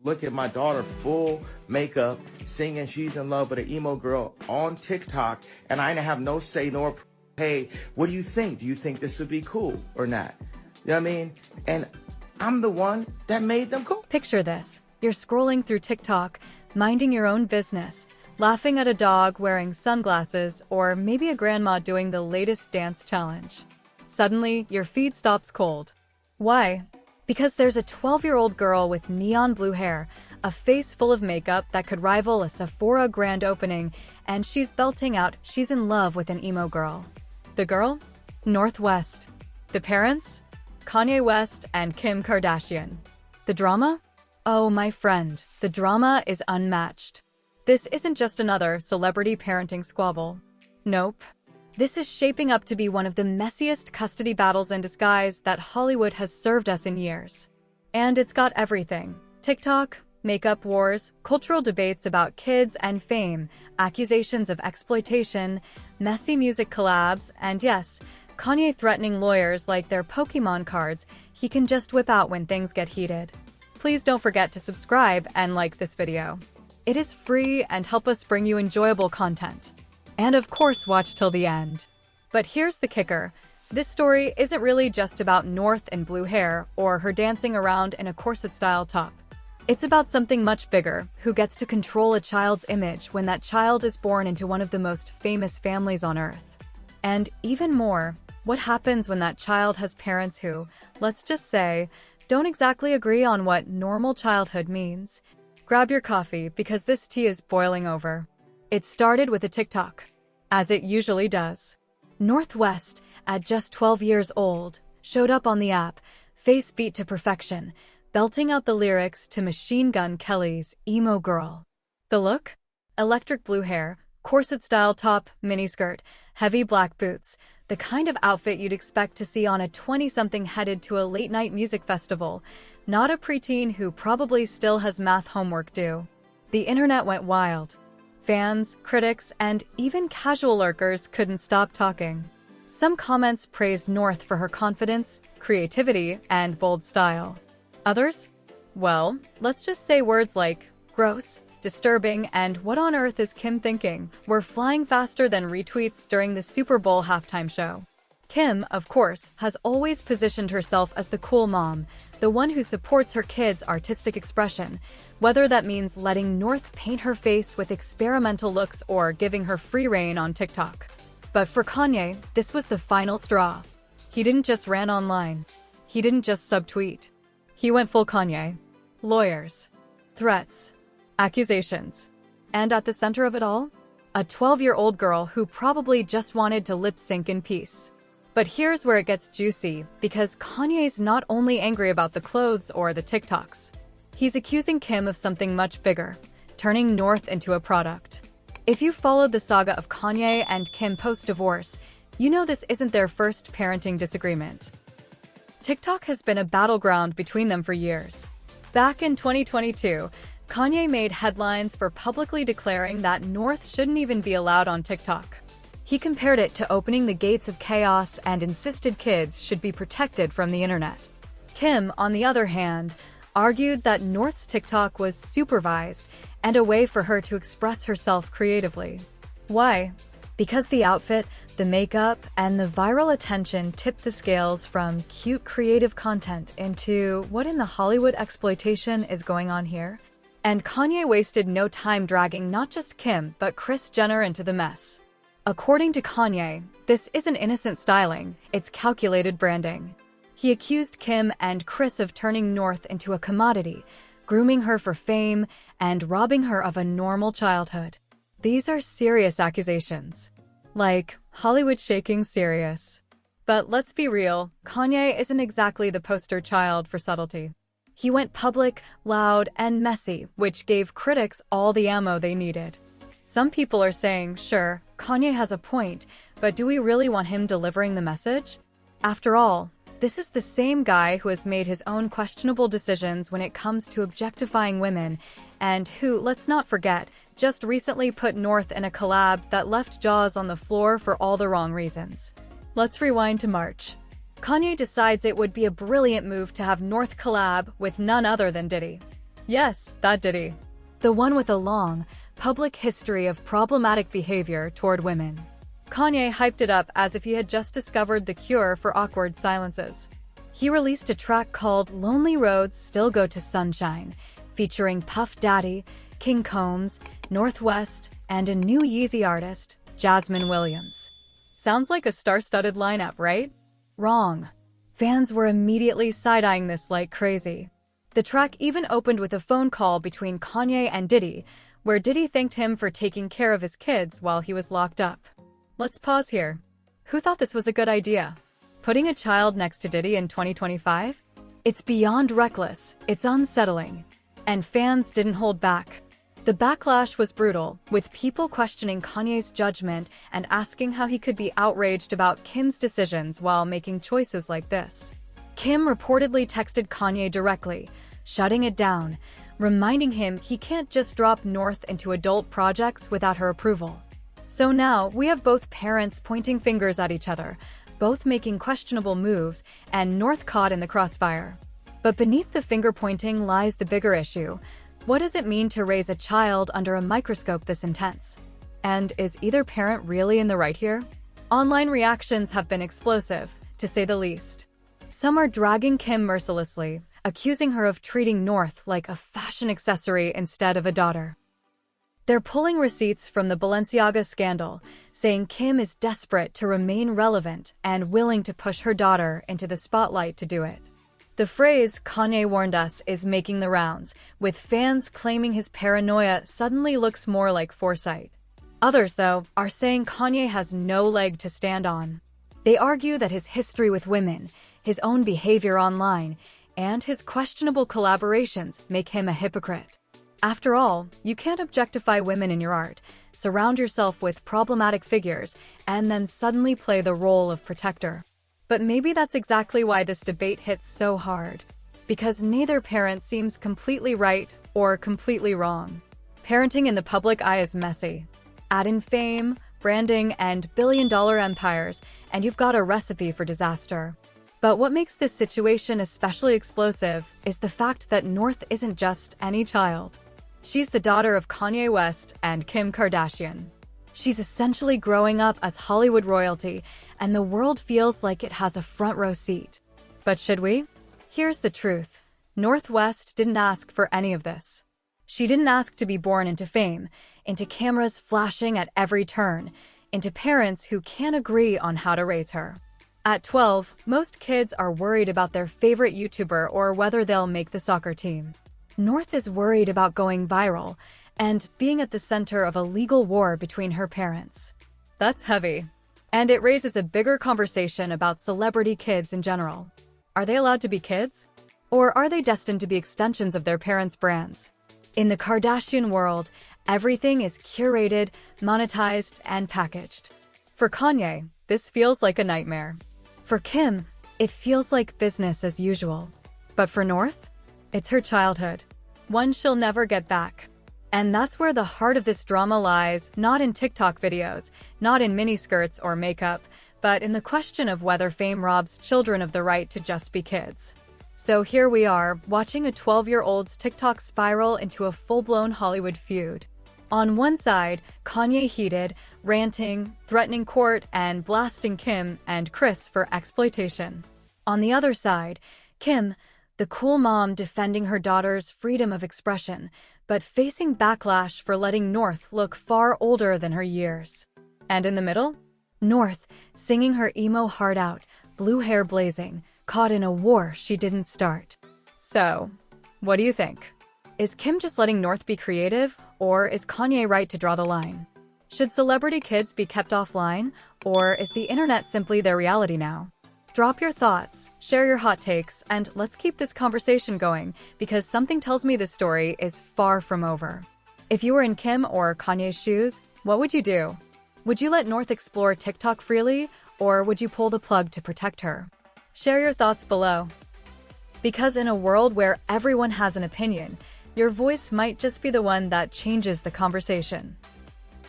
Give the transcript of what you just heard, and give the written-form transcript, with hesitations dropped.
Look at my daughter, full makeup, singing She's in Love with an emo girl on TikTok, and I didn't have no say nor hey, what do you think? Do you think this would be cool or not? You know what I mean? And I'm the one that made them cool. Picture this. You're scrolling through TikTok, minding your own business, laughing at a dog wearing sunglasses, or maybe a grandma doing the latest dance challenge. Suddenly, your feed stops cold. Why? Because there's a 12-year-old girl with neon blue hair, a face full of makeup that could rival a Sephora grand opening, and she's belting out She's in Love with an emo girl. The girl? North West. The parents? Kanye West and Kim Kardashian. The drama? Oh, my friend, the drama is unmatched. This isn't just another celebrity parenting squabble. Nope. This is shaping up to be one of the messiest custody battles in disguise that Hollywood has served us in years. And it's got everything. TikTok, makeup wars, cultural debates about kids and fame, accusations of exploitation, messy music collabs, and yes, Kanye threatening lawyers like they're Pokemon cards he can just whip out when things get heated. Please don't forget to subscribe and like this video. It is free and help us bring you enjoyable content. And of course, watch till the end. But here's the kicker. This story isn't really just about North and blue hair or her dancing around in a corset-style top. It's about something much bigger, who gets to control a child's image when that child is born into one of the most famous families on Earth. And even more, what happens when that child has parents who, let's just say, don't exactly agree on what normal childhood means. Grab your coffee because this tea is boiling over. It started with a TikTok, as it usually does. North West, at just 12 years old, showed up on the app, face beat to perfection, belting out the lyrics to Machine Gun Kelly's Emo Girl. The look? Electric blue hair, corset-style top, miniskirt, heavy black boots, the kind of outfit you'd expect to see on a 20-something headed to a late-night music festival, not a preteen who probably still has math homework due. The internet went wild. Fans, critics, and even casual lurkers couldn't stop talking. Some comments praised North for her confidence, creativity, and bold style. Others? Well, let's just say words like gross, disturbing, and what on earth is Kim thinking were flying faster than retweets during the Super Bowl halftime show. Kim, of course, has always positioned herself as the cool mom, the one who supports her kids' artistic expression, whether that means letting North paint her face with experimental looks or giving her free rein on TikTok. But for Kanye, this was the final straw. He didn't just rant online. He didn't just subtweet. He went full Kanye. Lawyers. Threats. Accusations. And at the center of it all? A 12-year-old girl who probably just wanted to lip-sync in peace. But here's where it gets juicy, because Kanye's not only angry about the clothes or the TikToks. He's accusing Kim of something much bigger, turning North into a product. If you followed the saga of Kanye and Kim post-divorce, you know this isn't their first parenting disagreement. TikTok has been a battleground between them for years. Back in 2022, Kanye made headlines for publicly declaring that North shouldn't even be allowed on TikTok. He compared it to opening the gates of chaos and insisted kids should be protected from the internet. Kim, on the other hand, argued that North's TikTok was supervised and a way for her to express herself creatively. Why? Because the outfit, the makeup, and the viral attention tipped the scales from cute creative content into what in the Hollywood exploitation is going on here? And Kanye wasted no time dragging not just Kim but Kris Jenner into the mess. According to Kanye, this isn't innocent styling, it's calculated branding. He accused Kim and Kris of turning North into a commodity, grooming her for fame, and robbing her of a normal childhood. These are serious accusations. Like, Hollywood shaking serious. But let's be real, Kanye isn't exactly the poster child for subtlety. He went public, loud, and messy, which gave critics all the ammo they needed. Some people are saying, sure, Kanye has a point, but do we really want him delivering the message? After all, this is the same guy who has made his own questionable decisions when it comes to objectifying women, and who, let's not forget, just recently put North in a collab that left jaws on the floor for all the wrong reasons. Let's rewind to March. Kanye decides it would be a brilliant move to have North collab with none other than Diddy. Yes, that Diddy. The one with a long, public history of problematic behavior toward women. Kanye hyped it up as if he had just discovered the cure for awkward silences. He released a track called Lonely Roads Still Go to Sunshine, featuring Puff Daddy, King Combs, Northwest, and a new Yeezy artist, Jasmine Williams. Sounds like a star-studded lineup, right? Wrong. Fans were immediately side-eyeing this like crazy. The track even opened with a phone call between Kanye and Diddy, where Diddy thanked him for taking care of his kids while he was locked up. Let's pause here. Who thought this was a good idea? Putting a child next to Diddy in 2025? It's beyond reckless, it's unsettling. And fans didn't hold back. The backlash was brutal, with people questioning Kanye's judgment and asking how he could be outraged about Kim's decisions while making choices like this. Kim reportedly texted Kanye directly, shutting it down, reminding him he can't just drop North into adult projects without her approval. So now, we have both parents pointing fingers at each other, both making questionable moves, and North caught in the crossfire. But beneath the finger-pointing lies the bigger issue. What does it mean to raise a child under a microscope this intense? And is either parent really in the right here? Online reactions have been explosive, to say the least. Some are dragging Kim mercilessly, accusing her of treating North like a fashion accessory instead of a daughter. They're pulling receipts from the Balenciaga scandal, saying Kim is desperate to remain relevant and willing to push her daughter into the spotlight to do it. The phrase "Kanye warned us" is making the rounds, with fans claiming his paranoia suddenly looks more like foresight. Others, though, are saying Kanye has no leg to stand on. They argue that his history with women, his own behavior online, and his questionable collaborations make him a hypocrite. After all, you can't objectify women in your art, surround yourself with problematic figures, and then suddenly play the role of protector. But maybe that's exactly why this debate hits so hard. Because neither parent seems completely right or completely wrong. Parenting in the public eye is messy. Add in fame, branding, and billion-dollar empires, and you've got a recipe for disaster. But what makes this situation especially explosive is the fact that North isn't just any child. She's the daughter of Kanye West and Kim Kardashian. She's essentially growing up as Hollywood royalty, and the world feels like it has a front row seat. But should we? Here's the truth. Northwest didn't ask for any of this. She didn't ask to be born into fame, into cameras flashing at every turn, into parents who can't agree on how to raise her. At 12, most kids are worried about their favorite YouTuber or whether they'll make the soccer team. North is worried about going viral and being at the center of a legal war between her parents. That's heavy. And it raises a bigger conversation about celebrity kids in general. Are they allowed to be kids? Or are they destined to be extensions of their parents' brands? In the Kardashian world, everything is curated, monetized, and packaged. For Kanye, this feels like a nightmare. For Kim, it feels like business as usual. But for North, it's her childhood. One she'll never get back. And that's where the heart of this drama lies, not in TikTok videos, not in miniskirts or makeup, but in the question of whether fame robs children of the right to just be kids. So here we are, watching a 12-year-old's TikTok spiral into a full-blown Hollywood feud. On one side, Kanye heated, ranting, threatening court, and blasting Kim and Kris for exploitation. On the other side, Kim, the cool mom defending her daughter's freedom of expression, but facing backlash for letting North look far older than her years. And in the middle? North, singing her emo heart out, blue hair blazing, caught in a war she didn't start. So, what do you think? Is Kim just letting North be creative, or is Kanye right to draw the line? Should celebrity kids be kept offline, or is the internet simply their reality now? Drop your thoughts, share your hot takes, and let's keep this conversation going, because something tells me this story is far from over. If you were in Kim or Kanye's shoes, what would you do? Would you let North explore TikTok freely, or would you pull the plug to protect her? Share your thoughts below. Because in a world where everyone has an opinion, your voice might just be the one that changes the conversation.